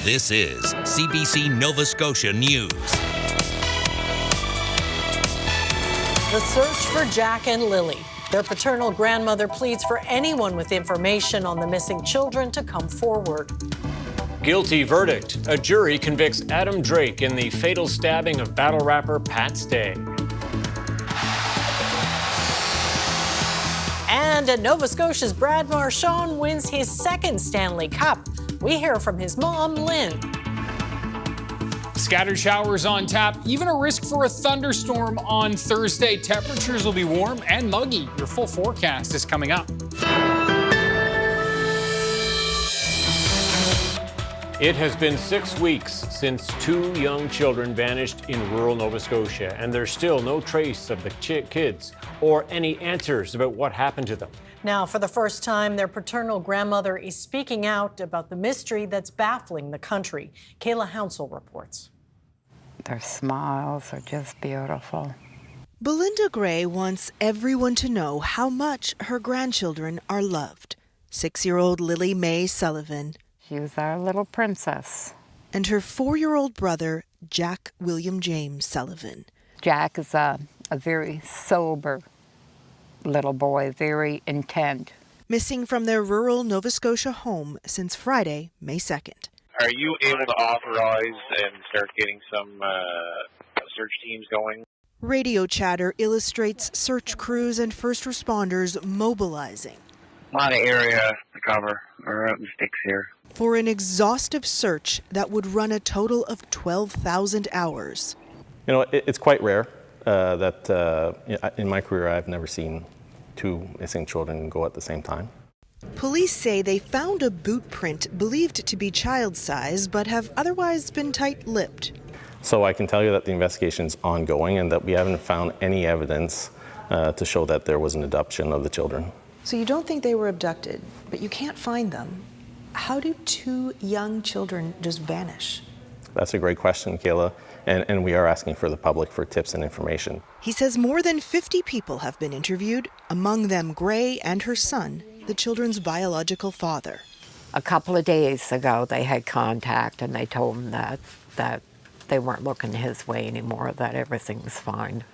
This is CBC Nova Scotia News. The search for Jack and Lily. Their paternal grandmother pleads for anyone with information on the missing children to come forward. Guilty verdict. A jury convicts Adam Drake in the fatal stabbing of battle rapper Pat Stay. And at Nova Scotia's Brad Marchand wins his second Stanley Cup. We hear from his mom, Lynn. Scattered showers on tap, even a risk for a thunderstorm on Thursday. Temperatures will be warm and muggy. Your full forecast is coming up. It has been 6 weeks since 2 young children vanished in rural Nova Scotia, and there's still no trace of the kids or any answers about what happened to them. Now, for the first time, their paternal grandmother is speaking out about the mystery that's baffling the country. Kayla Hounsell reports. Their smiles are just beautiful. Belinda Gray wants everyone to know how much her grandchildren are loved. 6-year-old Lily Mae Sullivan. She was our little princess. And her 4-year-old brother, Jack William James Sullivan. Jack is a very sober little boy, very intent. Missing from their rural Nova Scotia home since Friday, May 2nd. Are you able to authorize and start getting some search teams going? Radio chatter illustrates search crews and first responders mobilizing. A lot of area to cover. We're out in sticks here. For an exhaustive search that would run a total of 12,000 hours. You know, it's quite rare that in my career I've never seen 2 missing children go at the same time. Police say they found a boot print believed to be child size, but have otherwise been tight-lipped. So I can tell you that the investigation's ongoing and that we haven't found any evidence to show that there was an abduction of the children. So you don't think they were abducted, but you can't find them. How do 2 young children just vanish? That's a great question, Kayla, and we are asking for the public for tips and information. He says more than 50 people have been interviewed, among them Gray and her son, the children's biological father. A couple of days ago, they had contact and they told him that they weren't looking his way anymore, that everything was fine.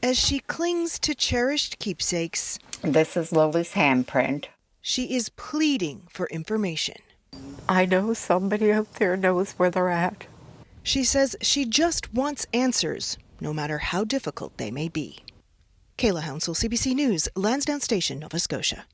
As she clings to cherished keepsakes, This is Lily's handprint. she is pleading for information. I know somebody out there knows where they're at. She says she just wants answers, no matter how difficult they may be. Kayla Hounsell, CBC News, Lansdowne Station, Nova Scotia.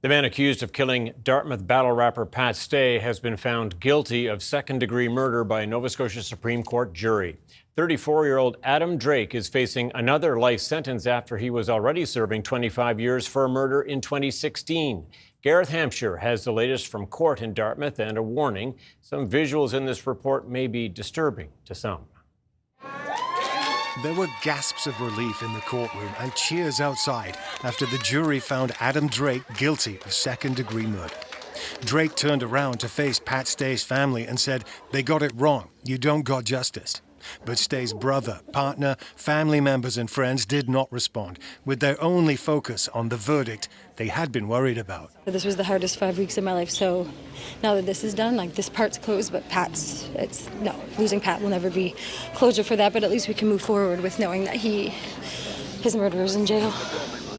The man accused of killing Dartmouth battle rapper Pat Stay has been found guilty of second-degree murder by a Nova Scotia Supreme Court jury. 34-year-old Adam Drake is facing another life sentence after he was already serving 25 years for a murder in 2016. Gareth Hampshire has the latest from court in Dartmouth and a warning. Some visuals in this report may be disturbing to some. There were gasps of relief in the courtroom and cheers outside after the jury found Adam Drake guilty of second-degree murder. Drake turned around to face Pat Stay's family and said, "They got it wrong. You don't got justice." But Stay's brother, partner, family members and friends did not respond, with their only focus on the verdict they had been worried about. This was the hardest 5 weeks of my life, so now that this is done, this part's closed, but losing Pat will never be closure for that, but at least we can move forward with knowing that his murderer is in jail.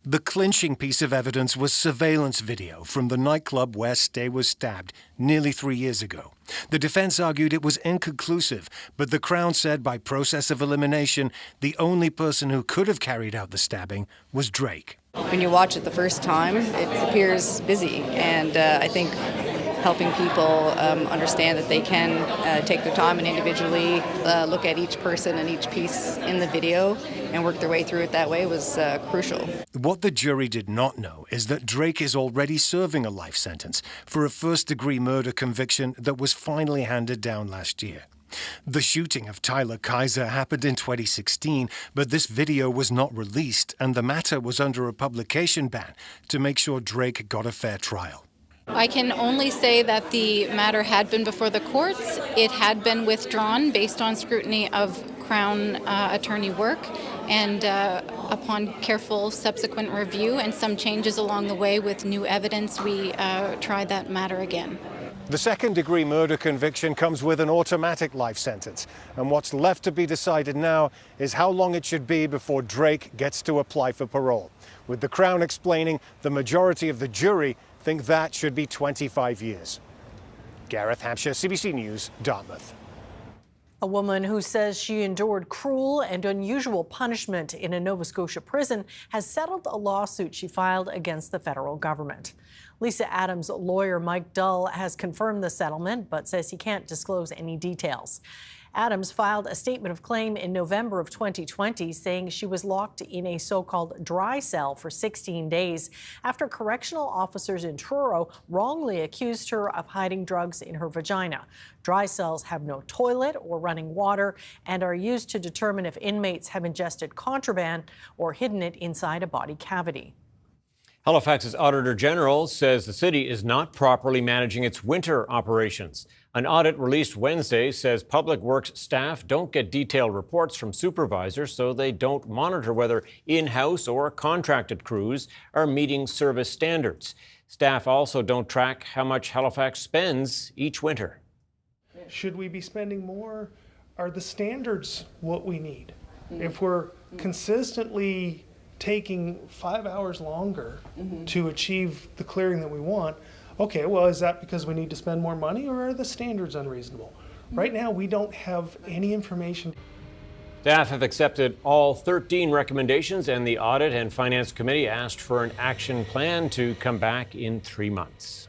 The clinching piece of evidence was surveillance video from the nightclub where Stay was stabbed nearly 3 years ago. The defense argued it was inconclusive, but the Crown said by process of elimination, the only person who could have carried out the stabbing was Drake. When you watch it the first time, it appears busy, and I think helping people understand that they can take their time and individually look at each person and each piece in the video and work their way through it that way was crucial. What the jury did not know is that Drake is already serving a life sentence for a first-degree murder conviction that was finally handed down last year. The shooting of Tyler Kaiser happened in 2016, but this video was not released, and the matter was under a publication ban to make sure Drake got a fair trial. I can only say that the matter had been before the courts. It had been withdrawn based on scrutiny of Crown attorney work, and upon careful subsequent review and some changes along the way with new evidence, we tried that matter again. The second-degree murder conviction comes with an automatic life sentence. And what's left to be decided now is how long it should be before Drake gets to apply for parole. With the Crown explaining the majority of the jury think that should be 25 years. Gareth Hampshire, CBC News, Dartmouth. A woman who says she endured cruel and unusual punishment in a Nova Scotia prison has settled a lawsuit she filed against the federal government. Lisa Adams' lawyer Mike Dull has confirmed the settlement, but says he can't disclose any details. Adams filed a statement of claim in November of 2020 saying she was locked in a so-called dry cell for 16 days after correctional officers in Truro wrongly accused her of hiding drugs in her vagina. Dry cells have no toilet or running water and are used to determine if inmates have ingested contraband or hidden it inside a body cavity. Halifax's Auditor General says the city is not properly managing its winter operations. An audit released Wednesday says public works staff don't get detailed reports from supervisors, so they don't monitor whether in-house or contracted crews are meeting service standards. Staff also don't track how much Halifax spends each winter. Should we be spending more? Are the standards what we need? If we're consistently taking 5 hours longer to achieve the clearing that we want, okay, well, is that because we need to spend more money or are the standards unreasonable? Right now, we don't have any information. Staff have accepted all 13 recommendations, and the Audit and Finance Committee asked for an action plan to come back in 3 months.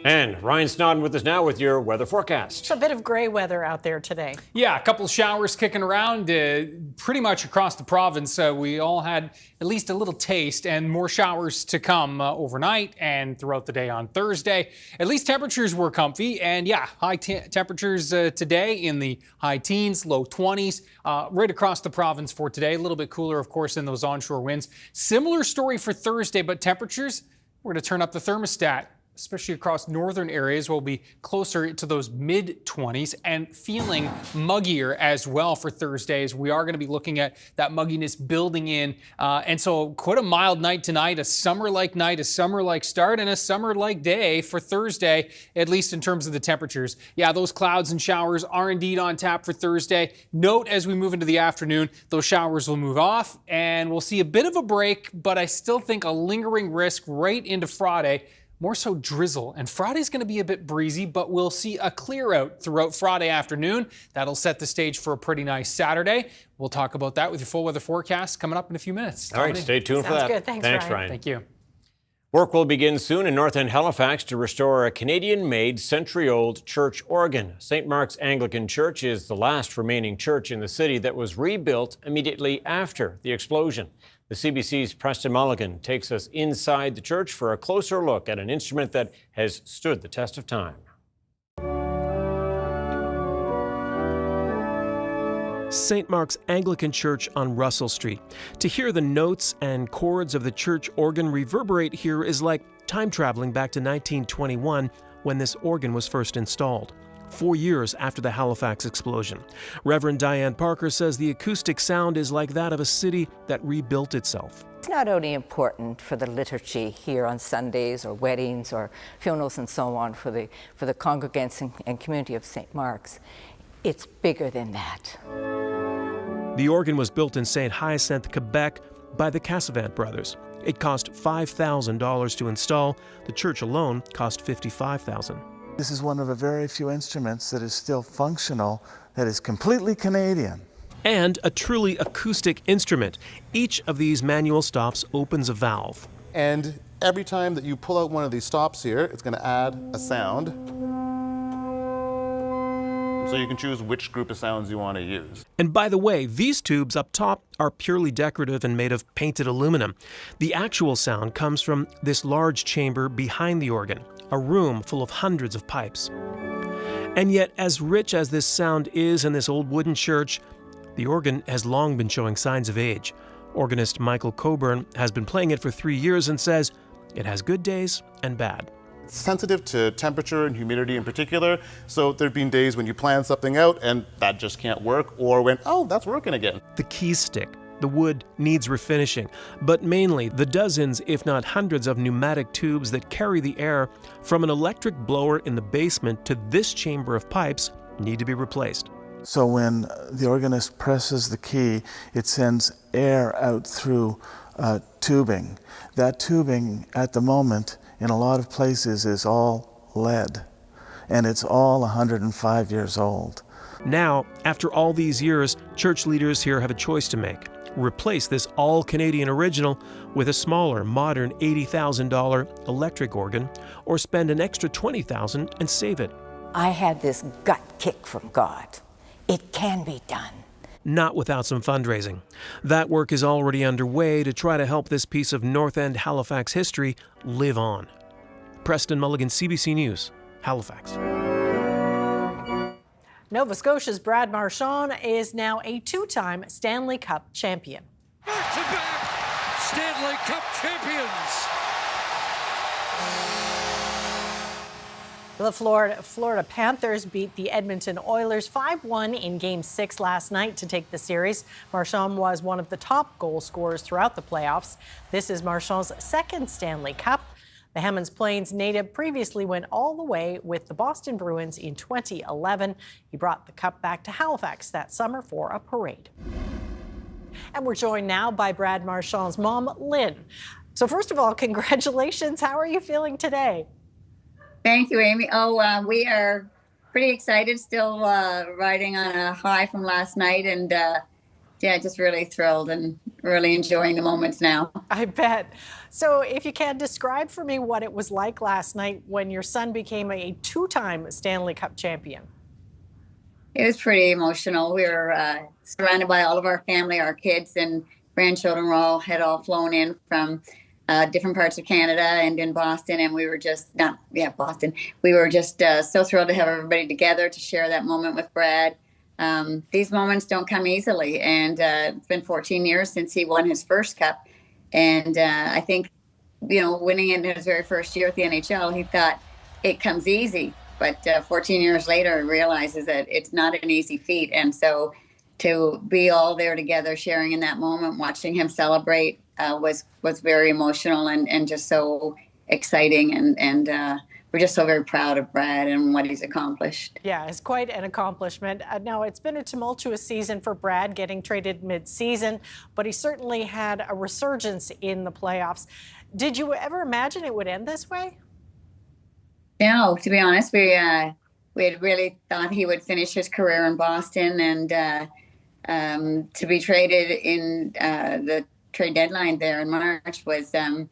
And Ryan Snoddon with us now with your weather forecast. It's a bit of gray weather out there today. Yeah, a couple of showers kicking around pretty much across the province. We all had at least a little taste, and more showers to come overnight and throughout the day on Thursday. At least temperatures were comfy, and yeah, high temperatures today in the high teens, low 20s, right across the province for today. A little bit cooler, of course, in those onshore winds. Similar story for Thursday, but temperatures, we're going to turn up the thermostat, especially across northern areas, will be closer to those mid-20s and feeling muggier as well for Thursdays. We are going to be looking at that mugginess building in. And so quite a mild night tonight, a summer-like night, a summer-like start, and a summer-like day for Thursday, at least in terms of the temperatures. Yeah, those clouds and showers are indeed on tap for Thursday. Note as we move into the afternoon, those showers will move off and we'll see a bit of a break, but I still think a lingering risk right into Friday. More so drizzle, and Friday's going to be a bit breezy, but we'll see a clear out throughout Friday afternoon. That'll set the stage for a pretty nice Saturday. We'll talk about that with your full weather forecast coming up in a few minutes. All right, stay tuned for that. Sounds good. Thanks, Ryan. Thank you. Work will begin soon in North End Halifax to restore a Canadian-made century-old church organ. St. Mark's Anglican Church is the last remaining church in the city that was rebuilt immediately after the explosion. The CBC's Preston Mulligan takes us inside the church for a closer look at an instrument that has stood the test of time. St. Mark's Anglican Church on Russell Street. To hear the notes and chords of the church organ reverberate here is like time traveling back to 1921 when this organ was first installed, 4 years after the Halifax explosion. Reverend Diane Parker says the acoustic sound is like that of a city that rebuilt itself. It's not only important for the liturgy here on Sundays or weddings or funerals and so on for the congregants and community of St. Mark's. It's bigger than that. The organ was built in St. Hyacinthe, Quebec by the Cassavant brothers. It cost $5,000 to install. The church alone cost $55,000. This is one of the very few instruments that is still functional, that is completely Canadian. And a truly acoustic instrument. Each of these manual stops opens a valve. And every time that you pull out one of these stops here, it's going to add a sound. So you can choose which group of sounds you want to use. And by the way, these tubes up top are purely decorative and made of painted aluminum. The actual sound comes from this large chamber behind the organ, a room full of hundreds of pipes. And yet, as rich as this sound is in this old wooden church, the organ has long been showing signs of age. Organist Michael Coburn has been playing it for 3 years and says it has good days and bad. It's sensitive to temperature and humidity in particular, so there have been days when you plan something out and that just can't work, or when, oh, that's working again. The keys stick, The wood needs refinishing, but mainly the dozens, if not hundreds, of pneumatic tubes that carry the air from an electric blower in the basement to this chamber of pipes need to be replaced. So when the organist presses the key, it sends air out through tubing. That tubing at the moment in a lot of places is all lead, and it's all 105 years old. Now, after all these years, church leaders here have a choice to make. Replace this all-Canadian original with a smaller, modern $80,000 electric organ, or spend an extra $20,000 and save it. I had this gut kick from God. It can be done. Not without some fundraising. That work is already underway to try to help this piece of North End Halifax history live on. Preston Mulligan, CBC News, Halifax. Nova Scotia's Brad Marchand is now a two-time Stanley Cup champion. Back-to-back Stanley Cup champions. The Florida Panthers beat the Edmonton Oilers 5-1 in Game 6 last night to take the series. Marchand was one of the top goal scorers throughout the playoffs. This is Marchand's second Stanley Cup. The Hammonds Plains native previously went all the way with the Boston Bruins in 2011. He brought the cup back to Halifax that summer for a parade. And we're joined now by Brad Marchand's mom, Lynn. So first of all, congratulations. How are you feeling today? Thank you, Amy. We are pretty excited, still riding on a high from last night, and just really thrilled and really enjoying the moments now. I bet. So if you can, describe for me what it was like last night when your son became a two-time Stanley Cup champion. It was pretty emotional. We were surrounded by all of our family, our kids and grandchildren had all flown in from different parts of Canada and in Boston, and we were just Boston. We were just so thrilled to have everybody together to share that moment with Brad. These moments don't come easily, and it's been 14 years since he won his first cup, and I think, winning it in his very first year at the NHL, he thought it comes easy, but 14 years later, he realizes that it's not an easy feat, and so to be all there together, sharing in that moment, watching him celebrate was very emotional and just so exciting, and we're just so very proud of Brad and what he's accomplished. Yeah, it's quite an accomplishment. Now, it's been a tumultuous season for Brad, getting traded mid-season, but he certainly had a resurgence in the playoffs. Did you ever imagine it would end this way? No, to be honest, we had really thought he would finish his career in Boston, and to be traded in the trade deadline there in March was an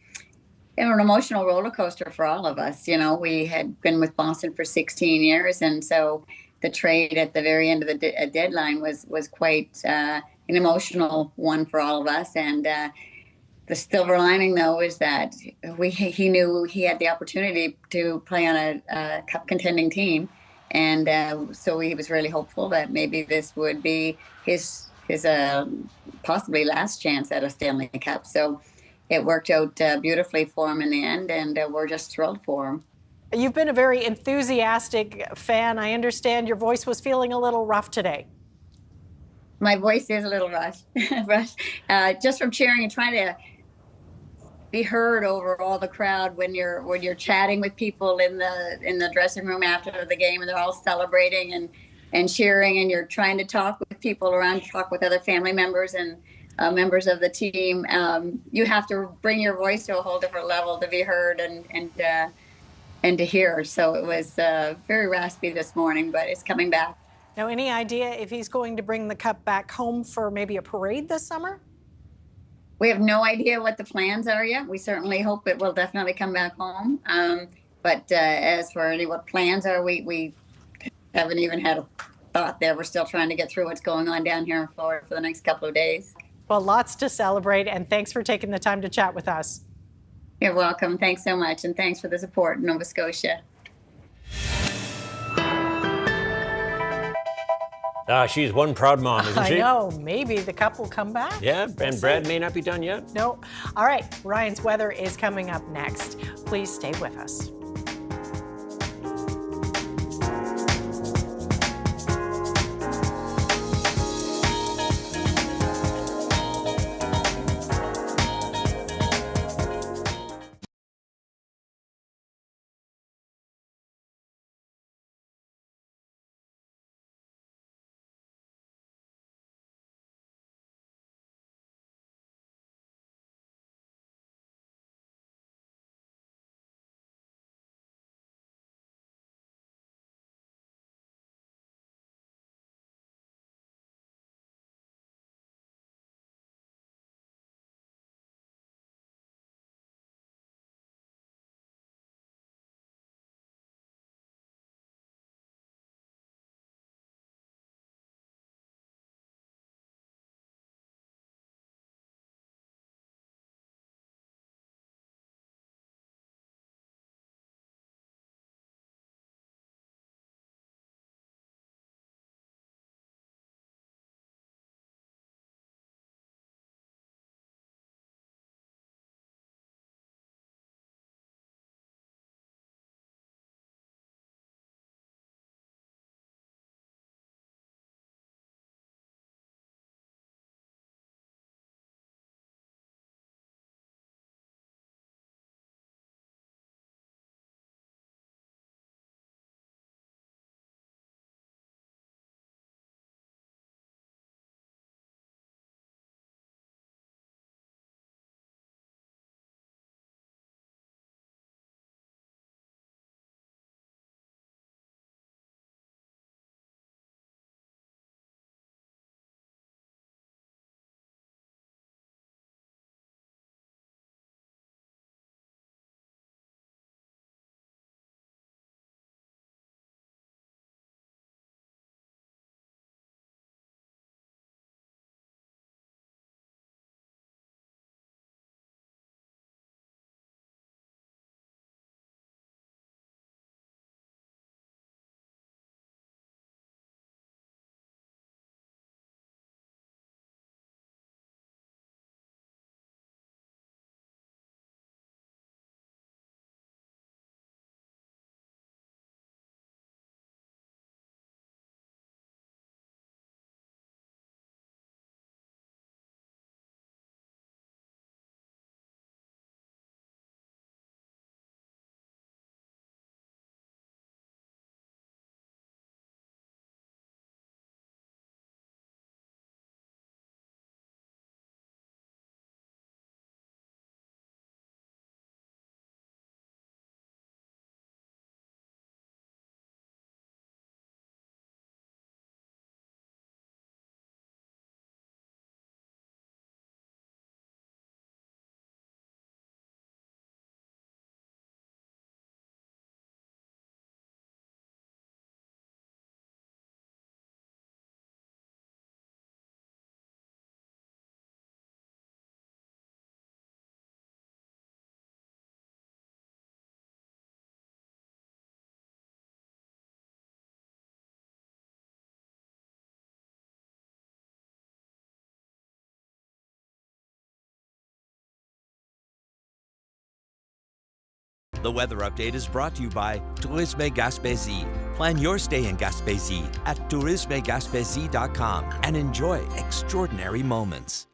emotional roller coaster for all of us. We had been with Boston for 16 years, and so the trade at the very end of the deadline was quite an emotional one for all of us. And the silver lining, though, is that he knew he had the opportunity to play on a cup contending team, and so he was really hopeful that maybe this would be his possibly last chance at a Stanley Cup. So it worked out beautifully for him in the end, and we're just thrilled for him. You've been a very enthusiastic fan. I understand your voice was feeling a little rough today. My voice is a little rough, just from cheering and trying to be heard over all the crowd when you're chatting with people in the dressing room after the game, and they're all celebrating and cheering, and you're trying to talk with people around, talk with other family members and members of the team. You have to bring your voice to a whole different level to be heard and to hear. So it was very raspy this morning, but it's coming back. Now, any idea if he's going to bring the cup back home for maybe a parade this summer? We have no idea what the plans are yet. We certainly hope it will definitely come back home. But as for what plans are, we haven't even had a thought there. We're still trying to get through what's going on down here in Florida for the next couple of days. Well, lots to celebrate, and thanks for taking the time to chat with us. You're welcome. Thanks so much, and thanks for the support in Nova Scotia. She's one proud mom, isn't she? I know. Maybe the cup will come back. Yeah, and Brad may not be done yet. No. All right, Ryan's weather is coming up next. Please stay with us. The weather update is brought to you by Tourisme Gaspésie. Plan your stay in Gaspésie at tourismegaspésie.com and enjoy extraordinary moments.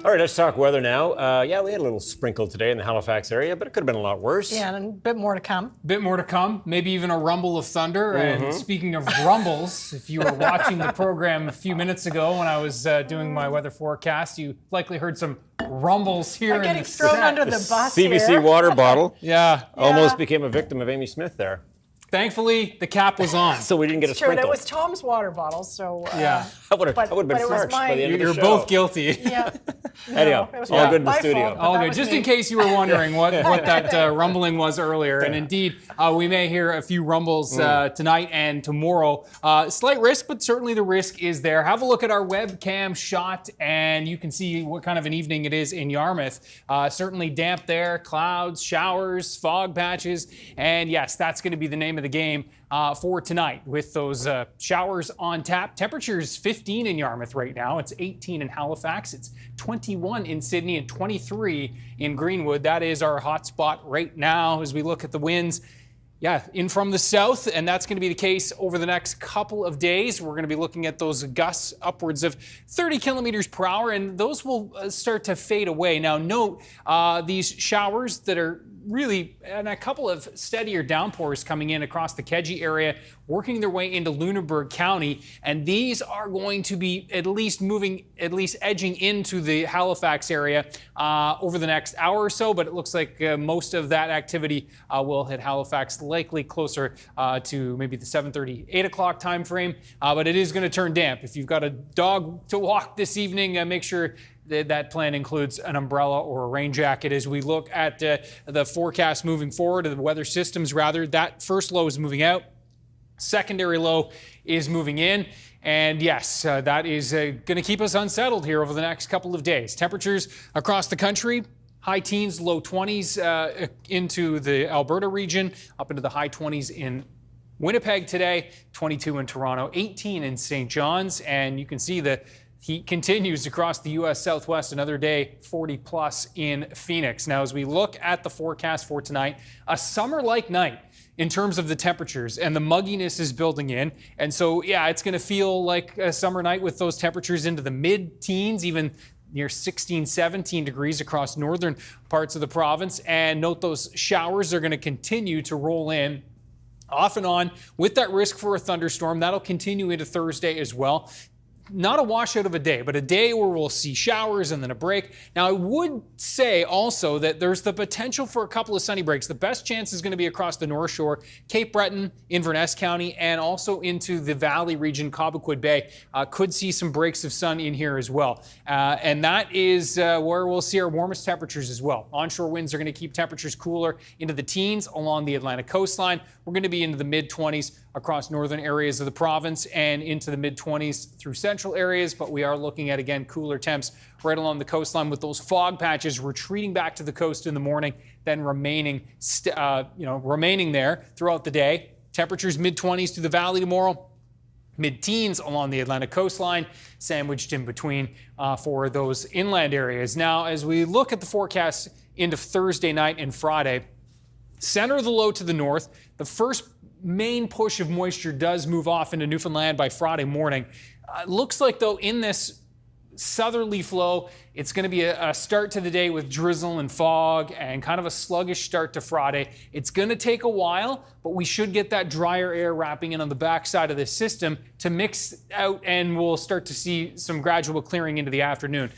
All right, let's talk weather now. Yeah, we had a little sprinkle today in the Halifax area, but it could have been a lot worse. Yeah, and a bit more to come. Bit more to come, maybe even a rumble of thunder. And speaking of rumbles, if you were watching the program a few minutes ago when I was doing my weather forecast, you likely heard some rumbles here. I'm getting thrown under the bus CBC here. water bottle. Yeah. Almost became a victim of Amy Smith there. Thankfully, the cap was on. So we didn't get a Sure, sprinkle. that was Tom's water bottle, so... yeah. I would have been parched by the end of the show. You're both guilty. Yeah. Anyhow, all good in the studio. All good. Just in case you were wondering what that rumbling was earlier. And indeed, we may hear a few rumbles tonight and tomorrow. Slight risk, but certainly the risk is there. Have a look at our webcam shot, and you can see what kind of an evening it is in Yarmouth. Certainly damp there, clouds, showers, fog patches. And yes, that's going to be the name of the game for tonight with those showers on tap. Temperatures 15 in Yarmouth right now. It's 18 in Halifax. It's 21 in Sydney and 23 in Greenwood. That is our hot spot right now as we look at the winds. Yeah, in from the south, and that's going to be the case over the next couple of days. We're going to be looking at those gusts upwards of 30 kilometers per hour, and those will start to fade away. Now, note these showers that are really, and a couple of steadier downpours coming in across the Kedzie area, working their way into Lunenburg County, and these are going to be at least edging into the Halifax area over the next hour or so, but it looks like most of that activity will hit Halifax likely closer to maybe the 7:30, 8 o'clock time frame, but it is going to turn damp. If you've got a dog to walk this evening, make sure that plan includes an umbrella or a rain jacket. As we look at the forecast moving forward, the weather systems rather, that first low is moving out. Secondary low is moving in. And yes, that is going to keep us unsettled here over the next couple of days. Temperatures across the country, high teens, low 20s into the Alberta region, up into the high 20s in Winnipeg today, 22 in Toronto, 18 in St. John's. And you can see the heat continues across the U.S. Southwest. Another day, 40 plus in Phoenix. Now, as we look at the forecast for tonight, a summer-like night in terms of the temperatures, and the mugginess is building in. And so, yeah, it's going to feel like a summer night with those temperatures into the mid-teens, even near 16, 17 degrees across northern parts of the province. And note those showers are going to continue to roll in off and on with that risk for a thunderstorm. That'll continue into Thursday as well. Not a washout of a day, but a day where we'll see showers and then a break. Now, I would say also that there's the potential for a couple of sunny breaks. The best chance is going to be across the North Shore, Cape Breton, Inverness County, and also into the Valley region, Cobequid Bay. Could see some breaks of sun in here as well. And that is where we'll see our warmest temperatures as well. Onshore winds are going to keep temperatures cooler into the teens along the Atlantic coastline. We're going to be into the mid-20s across northern areas of the province and into the mid-20s through central areas, but we are looking at, again, cooler temps right along the coastline with those fog patches retreating back to the coast in the morning, then remaining there throughout the day. Temperatures mid-20s to the valley tomorrow, mid-teens along the Atlantic coastline, sandwiched in between for those inland areas. Now, as we look at the forecast into Thursday night and Friday, center of the low to the north, the first main push of moisture does move off into Newfoundland by Friday morning. Looks like, though, in this southerly flow, it's going to be a start to the day with drizzle and fog and kind of a sluggish start to Friday. It's going to take a while, but we should get that drier air wrapping in on the backside of the system to mix out, and we'll start to see some gradual clearing into the afternoon.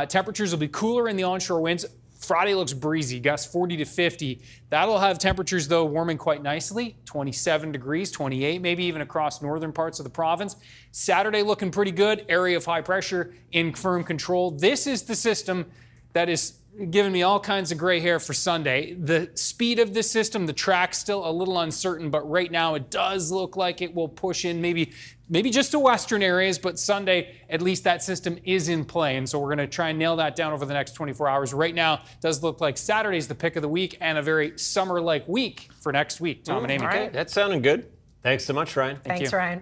Temperatures will be cooler in the onshore winds. Friday looks breezy, gusts 40 to 50. That'll have temperatures, though, warming quite nicely, 27 degrees, 28, maybe even across northern parts of the province. Saturday looking pretty good, area of high pressure in firm control. This is the system that is giving me all kinds of gray hair for Sunday. The speed of this system, the track's still a little uncertain, but right now it does look like it will push in maybe just to western areas, but Sunday, at least that system is in play. And so we're going to try and nail that down over the next 24 hours. Right now, it does look like Saturday's the pick of the week and a very summer-like week for next week. Tom and Amy. All right, that's sounding good. Thanks so much, Ryan. Thanks, Ryan.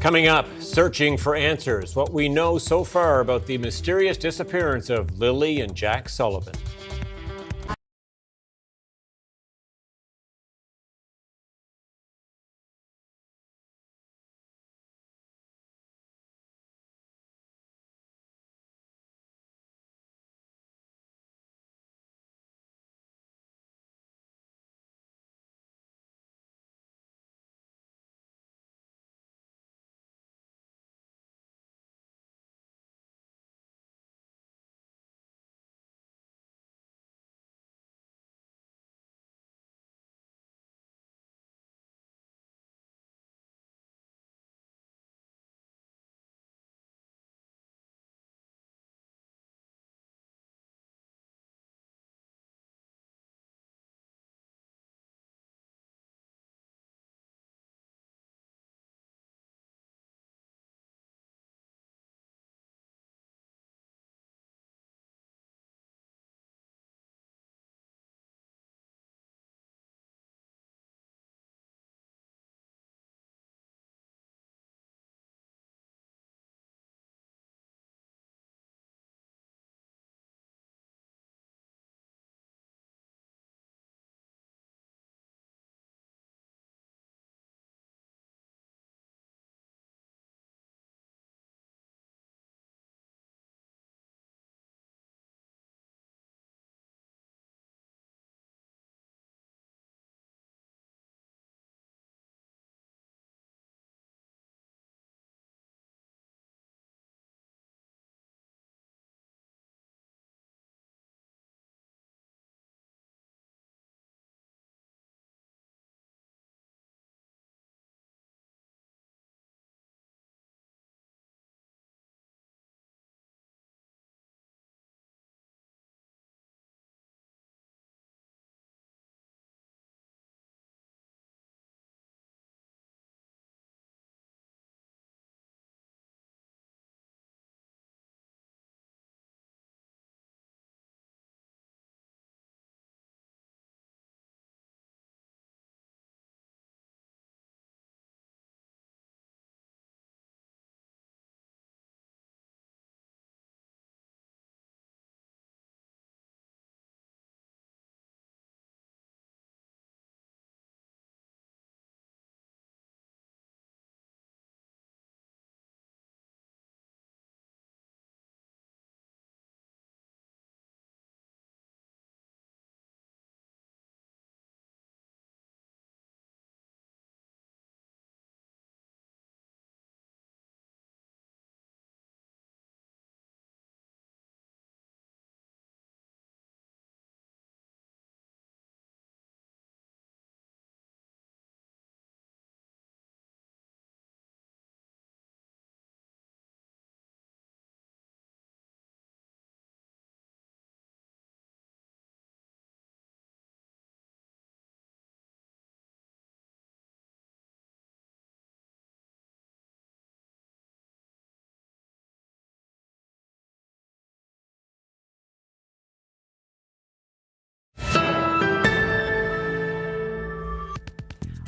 Coming up, searching for answers. What we know so far about the mysterious disappearance of Lily and Jack Sullivan.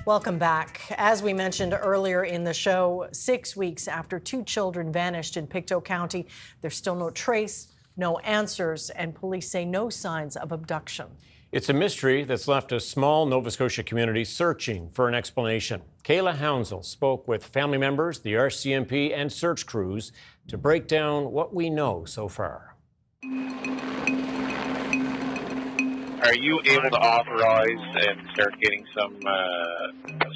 Welcome back. As we mentioned earlier in the show, 6 weeks after 2 children vanished in Pictou County, there's still no trace, no answers, and police say no signs of abduction. It's a mystery that's left a small Nova Scotia community searching for an explanation. Kayla Hounsell spoke with family members, the RCMP, and search crews to break down what we know so far. Are you able to authorize and start getting some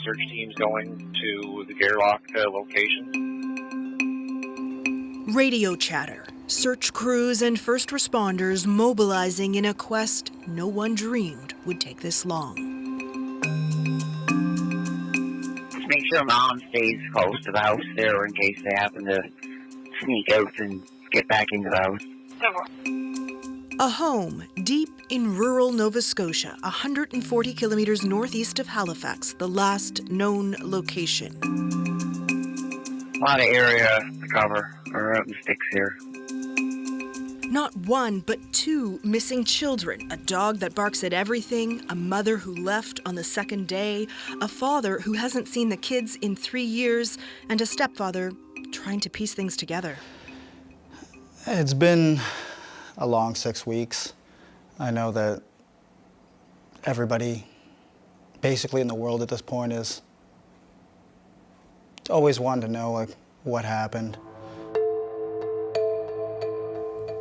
search teams going to the Gairloch location? Radio chatter, search crews and first responders mobilizing in a quest no one dreamed would take this long. Just make sure Mom stays close to the house there in case they happen to sneak out and get back into the house. A home deep in rural Nova Scotia, 140 kilometers northeast of Halifax, the last known location. A lot of area to cover. We're out in the sticks here. Not one, but two missing children. A dog that barks at everything, a mother who left on the second day, a father who hasn't seen the kids in 3 years, and a stepfather trying to piece things together. It's been a long 6 weeks. I know that everybody basically in the world at this point is always wanting to know what happened.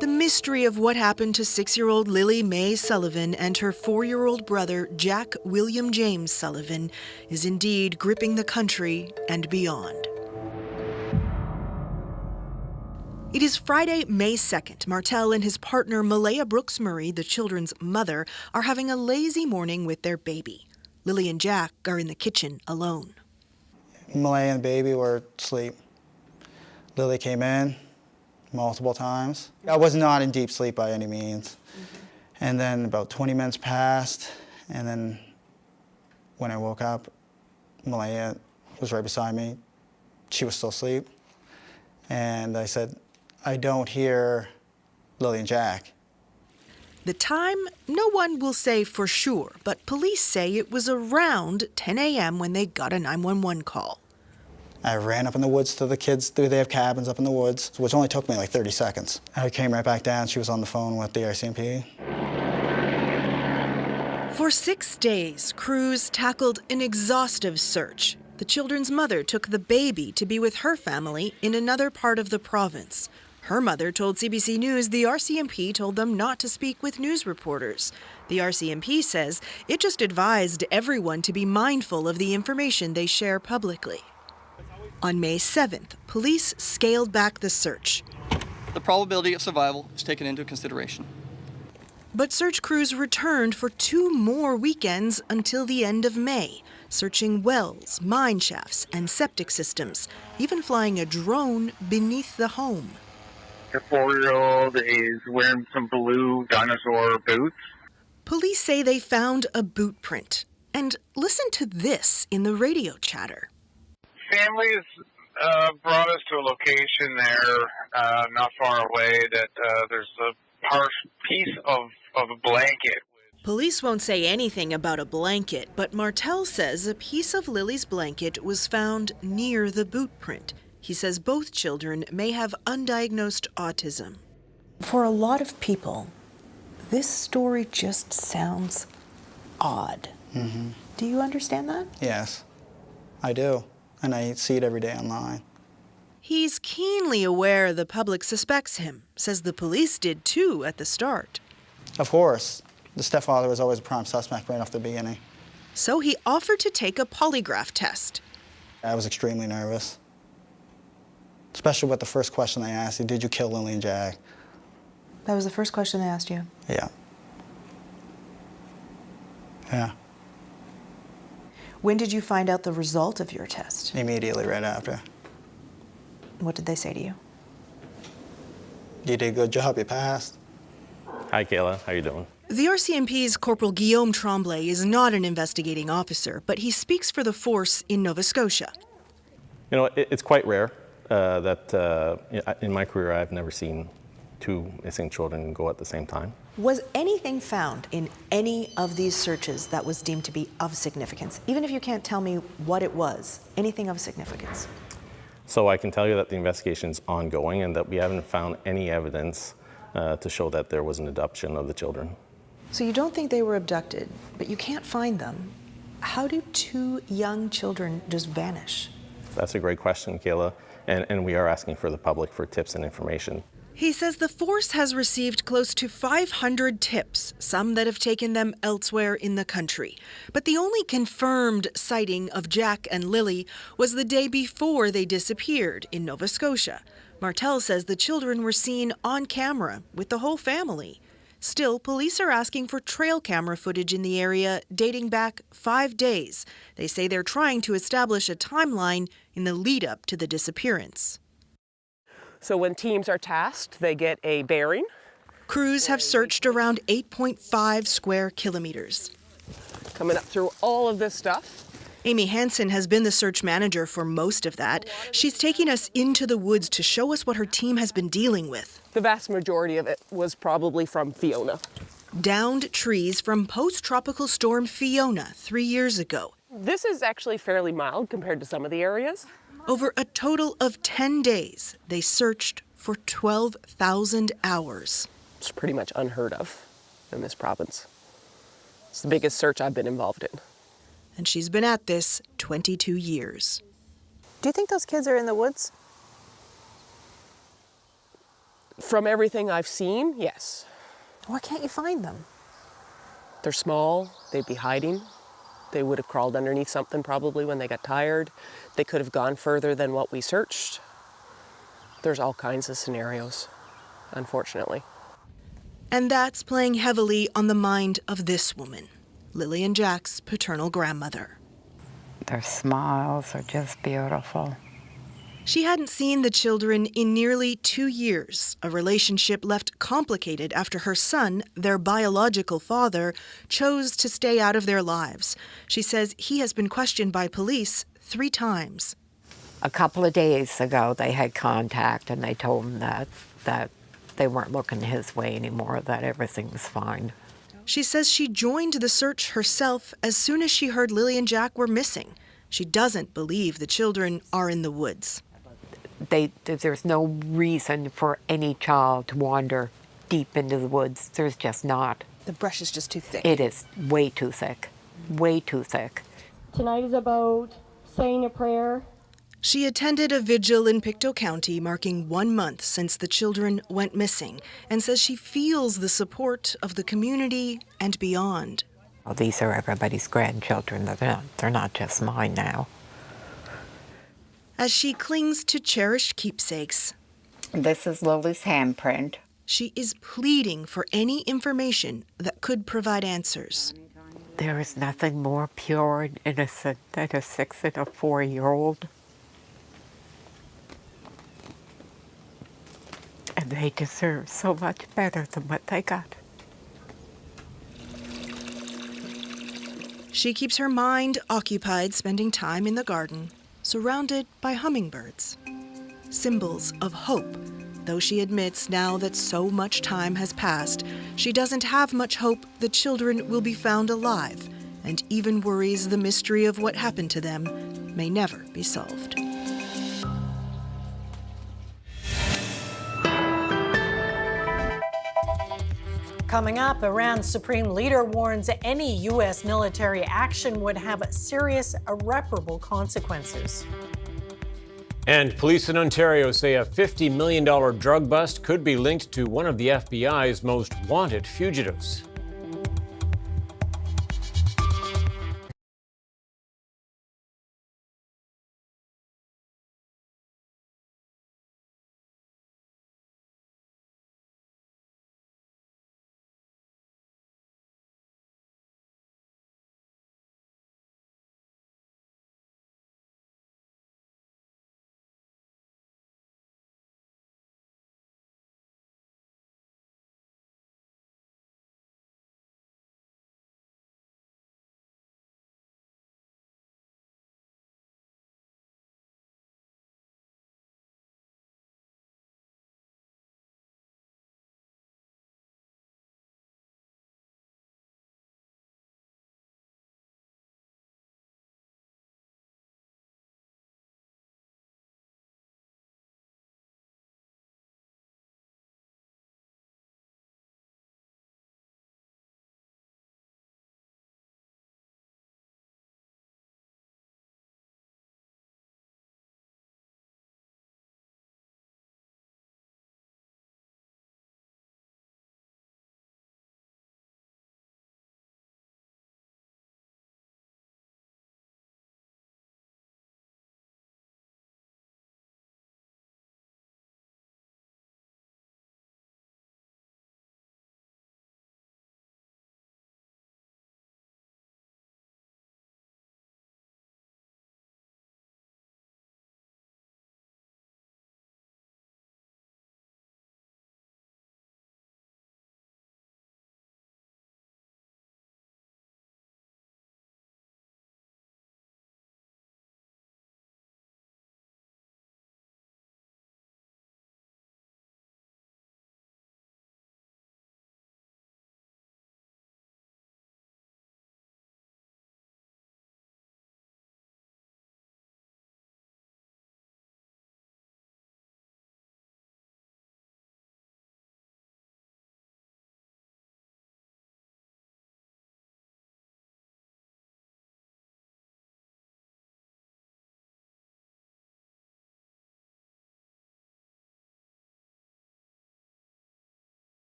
The mystery of what happened to 6-year-old Lily Mae Sullivan and her 4-year-old brother, Jack William James Sullivan, is indeed gripping the country and beyond. It is Friday, May 2nd. Martel and his partner, Malaya Brooks Murray, the children's mother, are having a lazy morning with their baby. Lily and Jack are in the kitchen alone. Malaya and the baby were asleep. Lily came in multiple times. I was not in deep sleep by any means. And then about 20 minutes passed, and then when I woke up, Malaya was right beside me. She was still asleep. And I said, I don't hear Lily and Jack. The time, no one will say for sure, but police say it was around 10 a.m. when they got a 911 call. I ran up in the woods to the kids. They have cabins up in the woods, which only took me like 30 seconds. I came right back down. She was on the phone with the RCMP. For 6 days, crews tackled an exhaustive search. The children's mother took the baby to be with her family in another part of the province. Her mother told CBC News the RCMP told them not to speak with news reporters. The RCMP says it just advised everyone to be mindful of the information they share publicly. On May 7th, police scaled back the search. The probability of survival is taken into consideration. But search crews returned for 2 more weekends until the end of May, searching wells, mine shafts, and septic systems, even flying a drone beneath the home. The 4-year-old is wearing some blue dinosaur boots. Police say they found a boot print. And listen to this in the radio chatter. Families brought us to a location there, not far away, that there's a piece of a blanket. Police won't say anything about a blanket, but Martel says a piece of Lily's blanket was found near the boot print. He says both children may have undiagnosed autism. For a lot of people, this story just sounds odd. Mm-hmm. Do you understand that? Yes, I do. And I see it every day online. He's keenly aware the public suspects him, says the police did too at the start. Of course. The stepfather was always a prime suspect right off the beginning. So he offered to take a polygraph test. I was extremely nervous. Especially with the first question they asked you, did you kill Lily and Jack? That was the first question they asked you? Yeah. Yeah. When did you find out the result of your test? Immediately right after. What did they say to you? You did a good job, you passed. Hi, Kayla. How you doing? The RCMP's Corporal Guillaume Tremblay is not an investigating officer, but he speaks for the force in Nova Scotia. You know, it's quite rare that in my career I've never seen 2 missing children go at the same time. Was anything found in any of these searches that was deemed to be of significance? Even if you can't tell me what it was, anything of significance? So I can tell you that the investigation is ongoing and that we haven't found any evidence to show that there was an abduction of the children. So you don't think they were abducted, but you can't find them. How do 2 young children just vanish? That's a great question, Kayla, and we are asking for the public for tips and information. He says the force has received close to 500 tips, some that have taken them elsewhere in the country. But the only confirmed sighting of Jack and Lily was the day before they disappeared in Nova Scotia. Martel says the children were seen on camera with the whole family. Still, police are asking for trail camera footage in the area dating back 5 days. They say they're trying to establish a timeline in the lead up to the disappearance. So when teams are tasked, they get a bearing. Crews have searched around 8.5 square kilometers. Coming up through all of this stuff. Amy Hansen has been the search manager for most of that. She's taking us into the woods to show us what her team has been dealing with. The vast majority of it was probably from Fiona. Downed trees from post-tropical storm Fiona 3 years ago. This is actually fairly mild compared to some of the areas. Over a total of 10 days, they searched for 12,000 hours. It's pretty much unheard of in this province. It's the biggest search I've been involved in. And she's been at this 22 years. Do you think those kids are in the woods? From everything I've seen, yes. Why can't you find them? They're small, they'd be hiding. They would have crawled underneath something probably when they got tired. They could have gone further than what we searched. There's all kinds of scenarios, unfortunately. And that's playing heavily on the mind of this woman, Lily and Jack's paternal grandmother. Their smiles are just beautiful. She hadn't seen the children in nearly 2 years, a relationship left complicated after her son, their biological father, chose to stay out of their lives. She says he has been questioned by police 3 times. A couple of days ago, they had contact and they told him that they weren't looking his way anymore, that everything was fine. She says she joined the search herself as soon as she heard Lily and Jack were missing. She doesn't believe the children are in the woods. There's no reason for any child to wander deep into the woods. There's just not. The brush is just too thick. It is way too thick. Way too thick. Tonight is about saying a prayer. She attended a vigil in Pictou County marking 1 month since the children went missing and says she feels the support of the community and beyond. Well, these are everybody's grandchildren. They're not just mine now. As she clings to cherished keepsakes. This is Lily's handprint. She is pleading for any information that could provide answers. There is nothing more pure and innocent than a 6 and a 4-year-old. And they deserve so much better than what they got. She keeps her mind occupied spending time in the garden, surrounded by hummingbirds. Symbols of hope, though she admits now that so much time has passed, she doesn't have much hope the children will be found alive, and even worries the mystery of what happened to them may never be solved. Coming up, Iran's supreme leader warns any U.S. military action would have serious, irreparable consequences. And police in Ontario say a $50 million drug bust could be linked to one of the FBI's most wanted fugitives.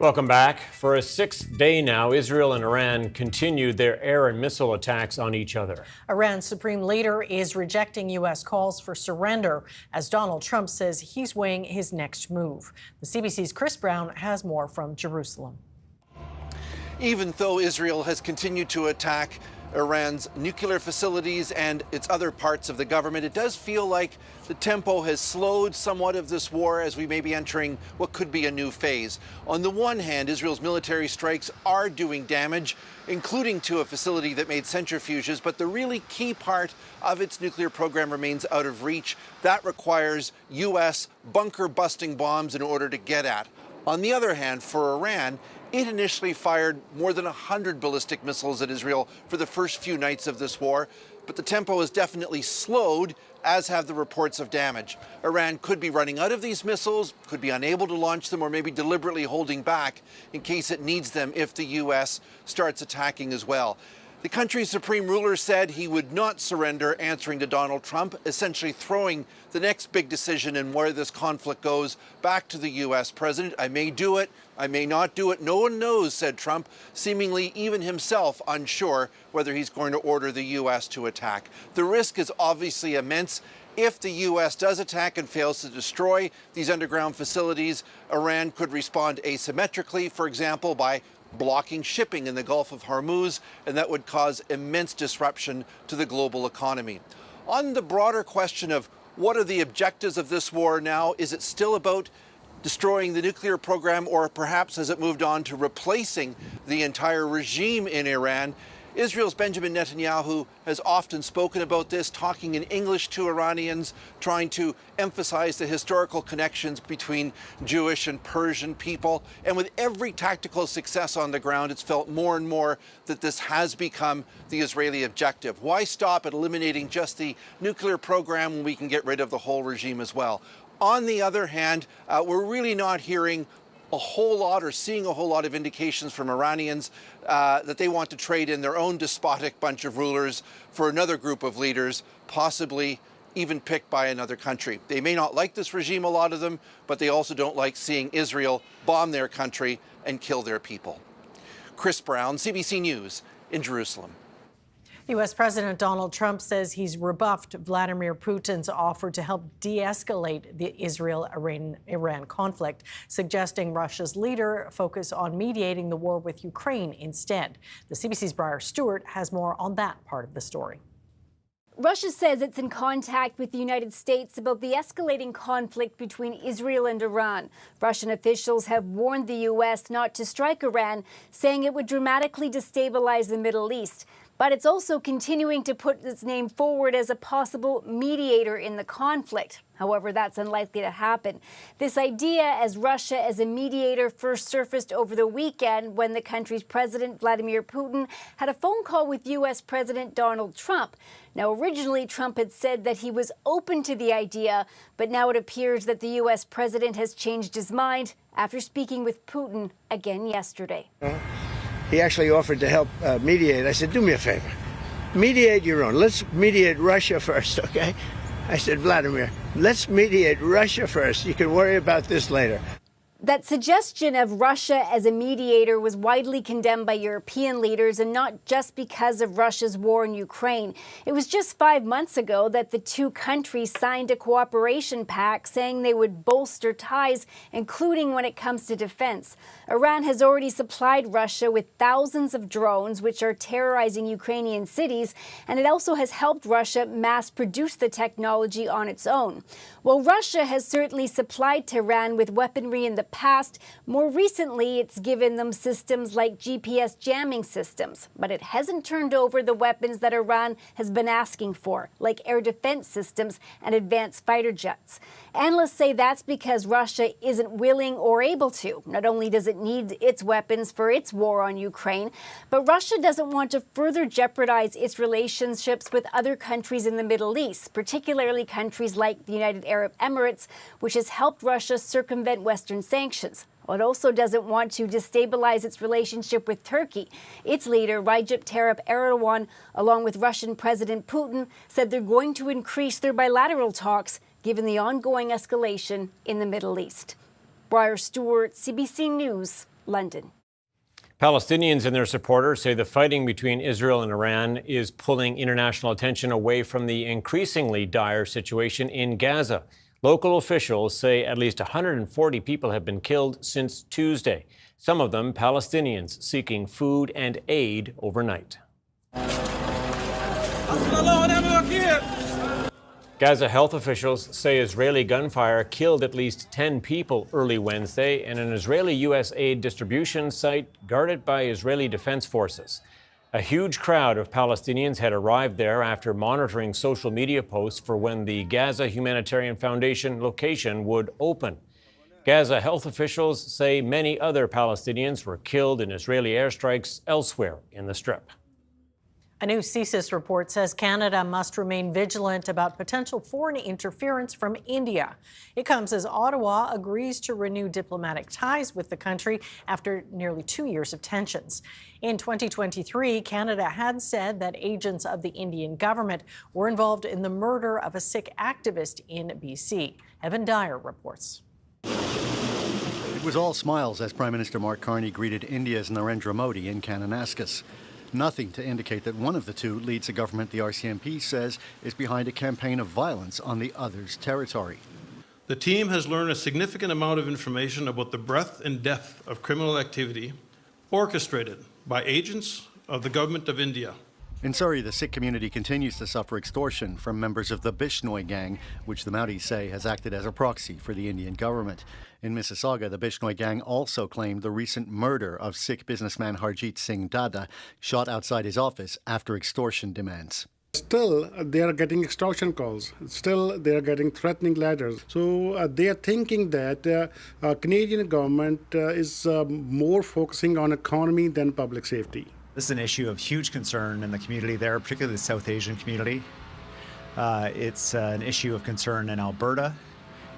Welcome back. For a sixth day now, Israel and Iran continued their air and missile attacks on each other. Iran's supreme leader is rejecting U.S. calls for surrender as Donald Trump says he's weighing his next move. The CBC's Chris Brown has more from Jerusalem. Even though Israel has continued to attack Iran's nuclear facilities and its other parts of the government, it does feel like the tempo has slowed somewhat of this war as we may be entering what could be a new phase. On the one hand, Israel's military strikes are doing damage, including to a facility that made centrifuges, but the really key part of its nuclear program remains out of reach. That requires U.S. bunker-busting bombs in order to get at. On the other hand, for Iran, it initially fired more than 100 ballistic missiles at Israel for the first few nights of this war, but the tempo has definitely slowed, as have the reports of damage. Iran could be running out of these missiles, could be unable to launch them, or maybe deliberately holding back in case it needs them if the U.S. starts attacking as well. The country's supreme ruler said he would not surrender, answering to Donald Trump, essentially throwing the next big decision in where this conflict goes back to the U.S. president. I may do it, I may not do it. No one knows, said Trump, seemingly even himself unsure whether he's going to order the U.S. to attack. The risk is obviously immense. If the U.S. does attack and fails to destroy these underground facilities, Iran could respond asymmetrically, for example, by blocking shipping in the Gulf of Hormuz, and that would cause immense disruption to the global economy. On the broader question of what are the objectives of this war now, is it still about destroying the nuclear program, or perhaps has it moved on to replacing the entire regime in Iran? Israel's Benjamin Netanyahu has often spoken about this, talking in English to Iranians, trying to emphasize the historical connections between Jewish and Persian people. And with every tactical success on the ground, it's felt more and more that this has become the Israeli objective. Why stop at eliminating just the nuclear program when we can get rid of the whole regime as well? On the other hand, we're really not hearing a whole lot or seeing a whole lot of indications from Iranians that they want to trade in their own despotic bunch of rulers for another group of leaders, possibly even picked by another country. They may not like this regime, a lot of them, but they also don't like seeing Israel bomb their country and kill their people. Chris Brown, CBC News in Jerusalem. U.S. President Donald Trump says he's rebuffed Vladimir Putin's offer to help de-escalate the Israel-Iran conflict, suggesting Russia's leader focus on mediating the war with Ukraine instead. The CBC's Briar Stewart has more on that part of the story. Russia says it's in contact with the United States about the escalating conflict between Israel and Iran. Russian officials have warned the U.S. not to strike Iran, saying it would dramatically destabilize the Middle East. But it's also continuing to put its name forward as a possible mediator in the conflict. However, that's unlikely to happen. This idea as Russia as a mediator first surfaced over the weekend when the country's president, Vladimir Putin, had a phone call with U.S. President Donald Trump. Now, originally, Trump had said that he was open to the idea, but now it appears that the U.S. president has changed his mind after speaking with Putin again yesterday. He actually offered to help mediate. I said, do me a favor. Mediate your own. Let's mediate Russia first, okay? I said, Vladimir, let's mediate Russia first. You can worry about this later. That suggestion of Russia as a mediator was widely condemned by European leaders, and not just because of Russia's war in Ukraine. It was just 5 months ago that the two countries signed a cooperation pact saying they would bolster ties, including when it comes to defense. Iran has already supplied Russia with thousands of drones, which are terrorizing Ukrainian cities, and it also has helped Russia mass produce the technology on its own. While Russia has certainly supplied Tehran with weaponry in the past, more recently it's given them systems like GPS jamming systems, but it hasn't turned over the weapons that Iran has been asking for, like air defense systems and advanced fighter jets. Analysts say that's because Russia isn't willing or able to. Not only does it need its weapons for its war on Ukraine, but Russia doesn't want to further jeopardize its relationships with other countries in the Middle East, particularly countries like the United Arab Emirates, which has helped Russia circumvent Western sanctions. It also doesn't want to destabilize its relationship with Turkey. Its leader, Recep Tayyip Erdogan, along with Russian President Putin, said they're going to increase their bilateral talks given the ongoing escalation in the Middle East. Briar Stewart, CBC News London. Palestinians and their supporters say the fighting between Israel and Iran is pulling international attention away from the increasingly dire situation in Gaza. Local officials say at least 140 people have been killed since Tuesday, some of them Palestinians seeking food and aid overnight. Gaza health officials say Israeli gunfire killed at least 10 people early Wednesday in an Israeli-U.S. aid distribution site guarded by Israeli defense forces. A huge crowd of Palestinians had arrived there after monitoring social media posts for when the Gaza Humanitarian Foundation location would open. Gaza health officials say many other Palestinians were killed in Israeli airstrikes elsewhere in the Strip. A new CSIS report says Canada must remain vigilant about potential foreign interference from India. It comes as Ottawa agrees to renew diplomatic ties with the country after nearly 2 years of tensions. In 2023, Canada had said that agents of the Indian government were involved in the murder of a Sikh activist in BC. Evan Dyer reports. It was all smiles as Prime Minister Mark Carney greeted India's Narendra Modi in Kananaskis. Nothing to indicate that one of the two leads a government the RCMP says is behind a campaign of violence on the other's territory. The team has learned a significant amount of information about the breadth and depth of criminal activity orchestrated by agents of the government of India. In Surrey, the Sikh community continues to suffer extortion from members of the Bishnoi gang, which the Mounties say has acted as a proxy for the Indian government. In Mississauga, the Bishnoi gang also claimed the recent murder of Sikh businessman Harjit Singh Dada, shot outside his office after extortion demands. Still, they are getting extortion calls. Still, they are getting threatening letters. So they are thinking that Canadian government is more focusing on economy than public safety. This is an issue of huge concern in the community there, particularly the South Asian community. It's an issue of concern in Alberta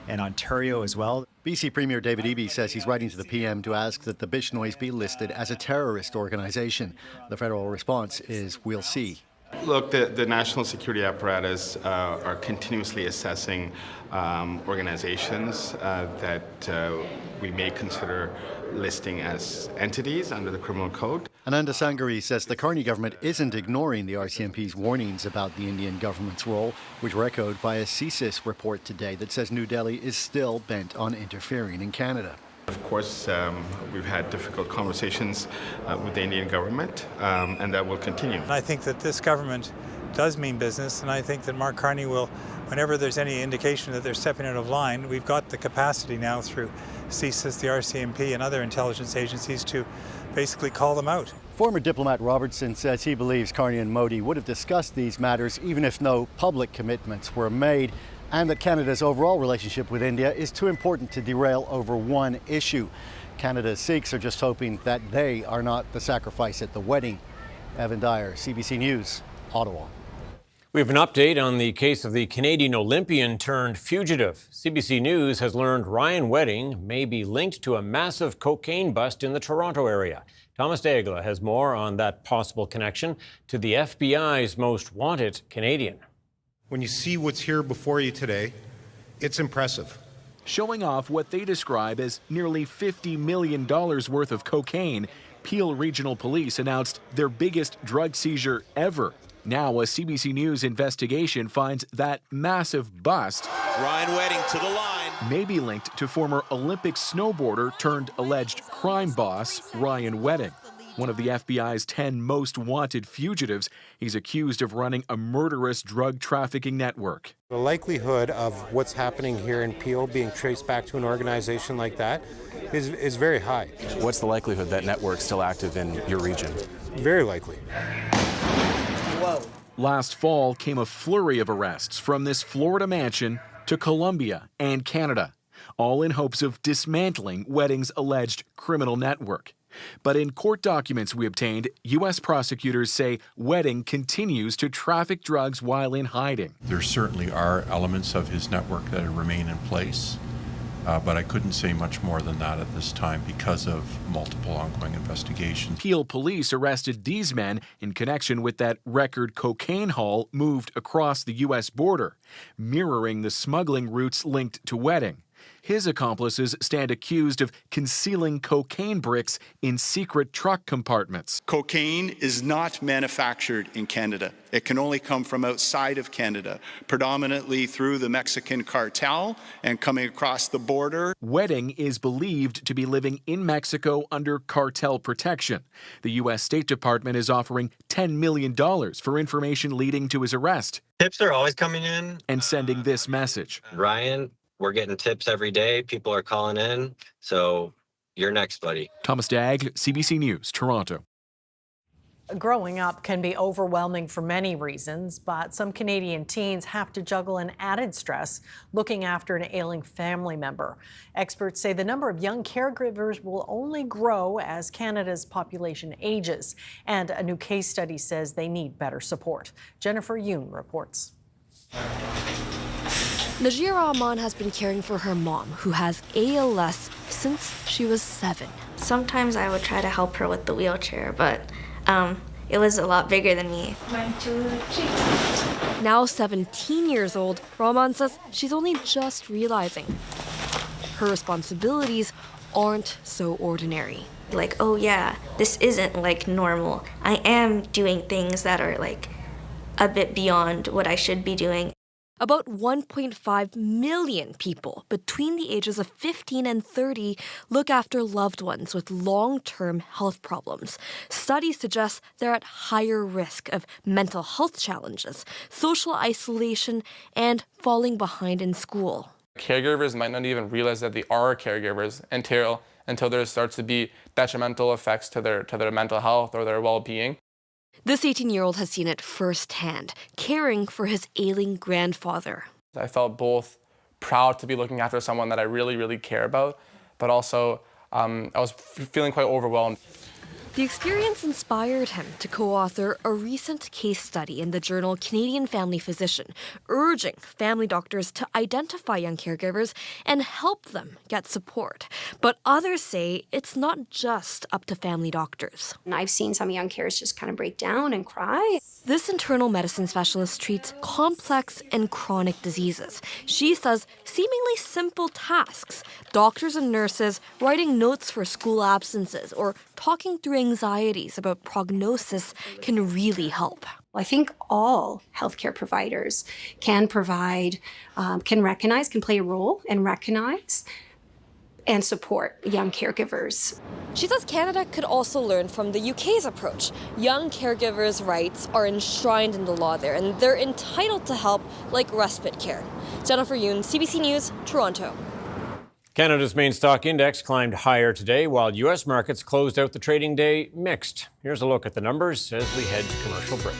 and Ontario as well. BC Premier David Eby says he's writing to the PM to ask that the Bishnois be listed as a terrorist organization. The federal response is, we'll see. Look, the national security apparatus are continuously assessing organizations that we may consider listing as entities under the criminal code. Ananda Sangari says the Carney government isn't ignoring the RCMP's warnings about the Indian government's role, which were echoed by a CSIS report today that says New Delhi is still bent on interfering in Canada. Of course, we've had difficult conversations with the Indian government, and that will continue. I think that this government does mean business, and I think that Mark Carney will, whenever there's any indication that they're stepping out of line, we've got the capacity now through CSIS, the RCMP, and other intelligence agencies to basically call them out. Former diplomat Robertson says he believes Carney and Modi would have discussed these matters even if no public commitments were made, and that Canada's overall relationship with India is too important to derail over one issue. Canada's Sikhs are just hoping that they are not the sacrifice at the wedding. Evan Dyer, CBC News, Ottawa. We have an update on the case of the Canadian Olympian turned fugitive. CBC News has learned Ryan Wedding may be linked to a massive cocaine bust in the Toronto area. Thomas Daigle has more on that possible connection to the FBI's most wanted Canadian. When you see what's here before you today, it's impressive. Showing off what they describe as nearly $50 million worth of cocaine, Peel Regional Police announced their biggest drug seizure ever. Now a CBC News investigation finds that massive bust, Ryan Wedding to the line, may be linked to former Olympic snowboarder turned alleged crime boss Ryan Wedding. One of the FBI's 10 most wanted fugitives, he's accused of running a murderous drug trafficking network. The likelihood of what's happening here in Peel being traced back to an organization like that is very high. What's the likelihood that network's still active in your region? Very likely. Whoa. Last fall came a flurry of arrests from this Florida mansion to Colombia and Canada, all in hopes of dismantling Wedding's alleged criminal network. But in court documents we obtained, U.S. prosecutors say Wedding continues to traffic drugs while in hiding. There certainly are elements of his network that remain in place, but I couldn't say much more than that at this time because of multiple ongoing investigations. Peel police arrested these men in connection with that record cocaine haul moved across the U.S. border, mirroring the smuggling routes linked to Wedding. His accomplices stand accused of concealing cocaine bricks in secret truck compartments. Cocaine is not manufactured in Canada. It can only come from outside of Canada, predominantly through the Mexican cartel and coming across the border. Wedding is believed to be living in Mexico under cartel protection. The U.S. State Department is offering $10 million for information leading to his arrest. Tips are always coming in. And sending this message. Ryan, we're getting tips every day. People are calling in. So you're next, buddy. Thomas Dagg, CBC News, Toronto. Growing up can be overwhelming for many reasons, but some Canadian teens have to juggle an added stress looking after an ailing family member. Experts say the number of young caregivers will only grow as Canada's population ages, and a new case study says they need better support. Jennifer Yoon reports. Najira Aman has been caring for her mom, who has ALS, since she was 7. Sometimes I would try to help her with the wheelchair, but it was a lot bigger than me. 1, 2, 3. Now 17 years old, Rahman says she's only just realizing her responsibilities aren't so ordinary. Like, oh yeah, this isn't like normal. I am doing things that are like a bit beyond what I should be doing. About 1.5 million people between the ages of 15 and 30 look after loved ones with long-term health problems. Studies suggest they're at higher risk of mental health challenges, social isolation, and falling behind in school. Caregivers might not even realize that they are caregivers until there starts to be detrimental effects to their mental health or their well-being. This 18-year-old has seen it firsthand, caring for his ailing grandfather. I felt both proud to be looking after someone that I really, really care about, but also I was feeling quite overwhelmed. The experience inspired him to co-author a recent case study in the journal Canadian Family Physician, urging family doctors to identify young caregivers and help them get support. But others say it's not just up to family doctors. And I've seen some young carers just kind of break down and cry. This internal medicine specialist treats complex and chronic diseases. She says seemingly simple tasks, doctors and nurses writing notes for school absences or talking through anxieties about prognosis, can really help. I think all healthcare providers can provide, can play a role and recognize and support young caregivers. She says Canada could also learn from the UK's approach. Young caregivers' rights are enshrined in the law there, and they're entitled to help like respite care. Jennifer Yoon, CBC News, Toronto. Canada's main stock index climbed higher today, while U.S. markets closed out the trading day mixed. Here's a look at the numbers as we head to commercial break.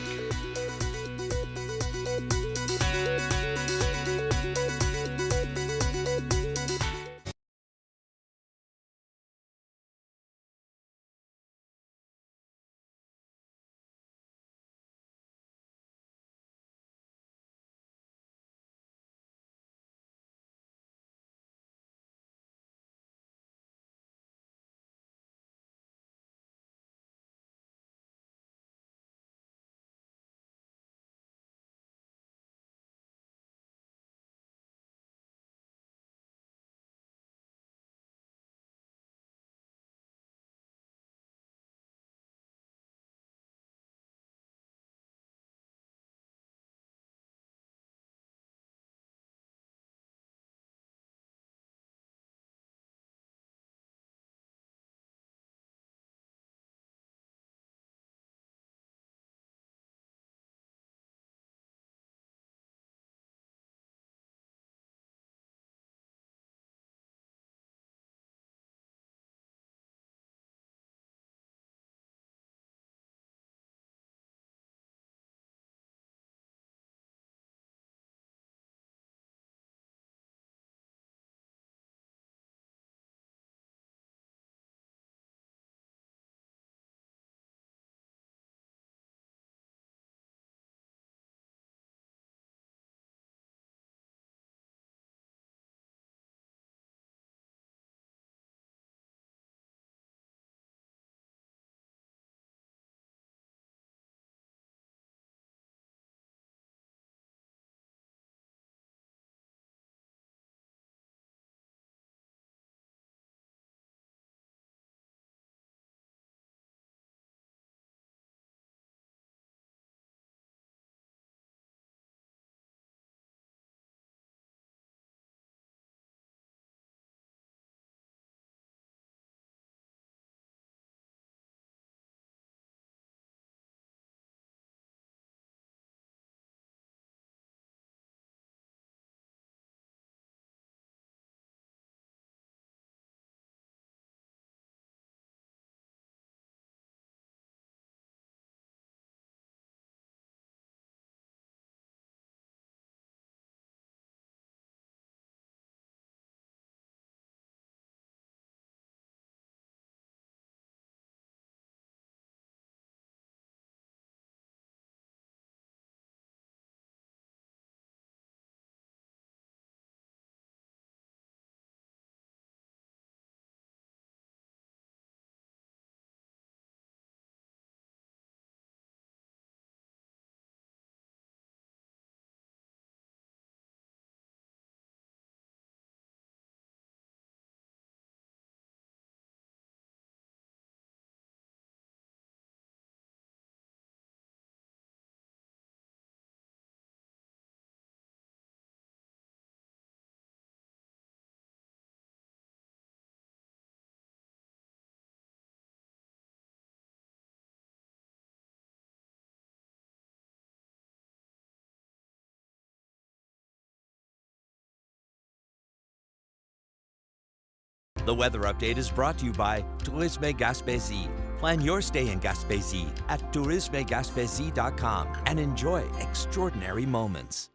The weather update is brought to you by Tourisme Gaspésie. Plan your stay in Gaspésie at tourismegaspésie.com and enjoy extraordinary moments.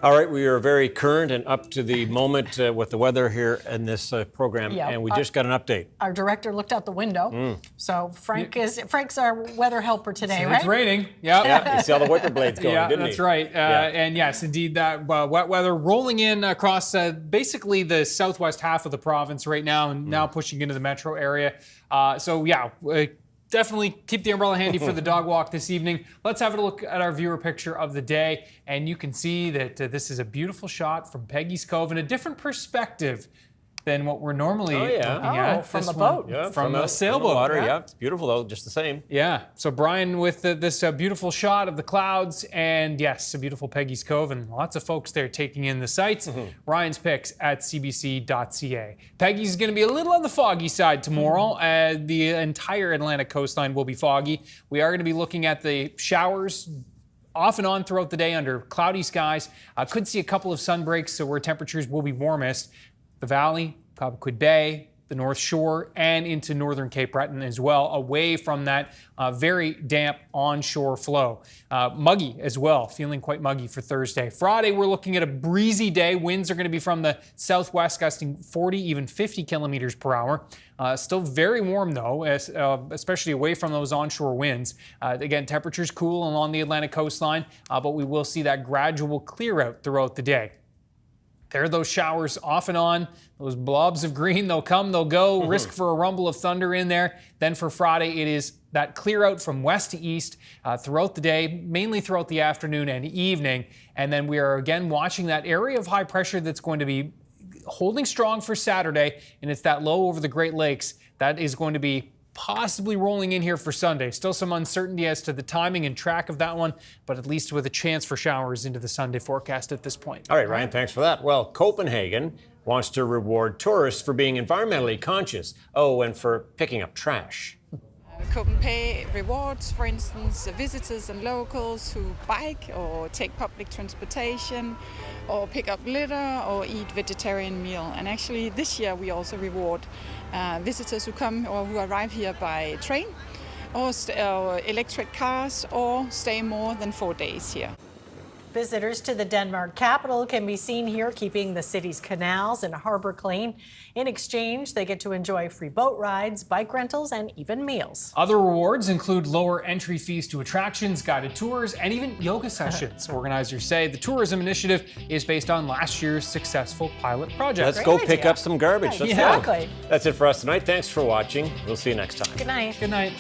All right, we are very current and up to the moment with the weather here in this program, Yeah, and we just got an update. Our director looked out the window. So Frank's our weather helper today, right? It's raining. Yep. Yeah, you see all the wiper blades going, Yeah, didn't that's he? right. And yes, indeed, that wet weather rolling in across basically the southwest half of the province right now, and now pushing into the metro area. Definitely keep the umbrella handy for the dog walk this evening. Let's have a look at our viewer picture of the day. And you can see that this is a beautiful shot from Peggy's Cove and a different perspective than what we're normally looking at. From This the one- boat. Yeah, From the a sailboat. water, yeah. It's beautiful though, just the same. Yeah. So Brian with this beautiful shot of the clouds, and yes, a beautiful Peggy's Cove, and lots of folks there taking in the sights. Ryan's picks at cbc.ca. Peggy's going to be a little on the foggy side tomorrow. The entire Atlantic coastline will be foggy. We are going to be looking at the showers off and on throughout the day under cloudy skies. Could see a couple of sun breaks, so where temperatures will be warmest. The Valley, Cobequid Bay, the North Shore, and into northern Cape Breton as well, away from that very damp onshore flow. Muggy as well, feeling quite muggy for Thursday. Friday, we're looking at a breezy day. Winds are going to be from the southwest, gusting 40, even 50 kilometers per hour. Still very warm, though, especially away from those onshore winds. Again, temperatures cool along the Atlantic coastline, but we will see that gradual clear out throughout the day. There are those showers off and on, those blobs of green, they'll come, they'll go, risk for a rumble of thunder in there. Then for Friday, it is that clear out from west to east throughout the day, mainly throughout the afternoon and evening. And then we are again watching that area of high pressure that's going to be holding strong for Saturday, and it's that low over the Great Lakes that is going to be possibly rolling in here for Sunday. Still some uncertainty as to the timing and track of that one, but at least with a chance for showers into the Sunday forecast at this point. All right, Ryan, thanks for that. Well, Copenhagen wants to reward tourists for being environmentally conscious. Oh, and for picking up trash. Copenhagen rewards, for instance, visitors and locals who bike or take public transportation or pick up litter or eat vegetarian meal. And actually this year we also reward visitors who come or who arrive here by train or electric cars or stay more than 4 days here. Visitors to the Denmark capital can be seen here keeping the city's canals and harbor clean. In exchange, they get to enjoy free boat rides, bike rentals, and even meals. Other rewards include lower entry fees to attractions, guided tours, and even yoga sessions. Organizers say the tourism initiative is based on last year's successful pilot project. Let's go pick up some garbage. Let's go. Exactly. That's it for us tonight. Thanks for watching. We'll see you next time. Good night. Good night.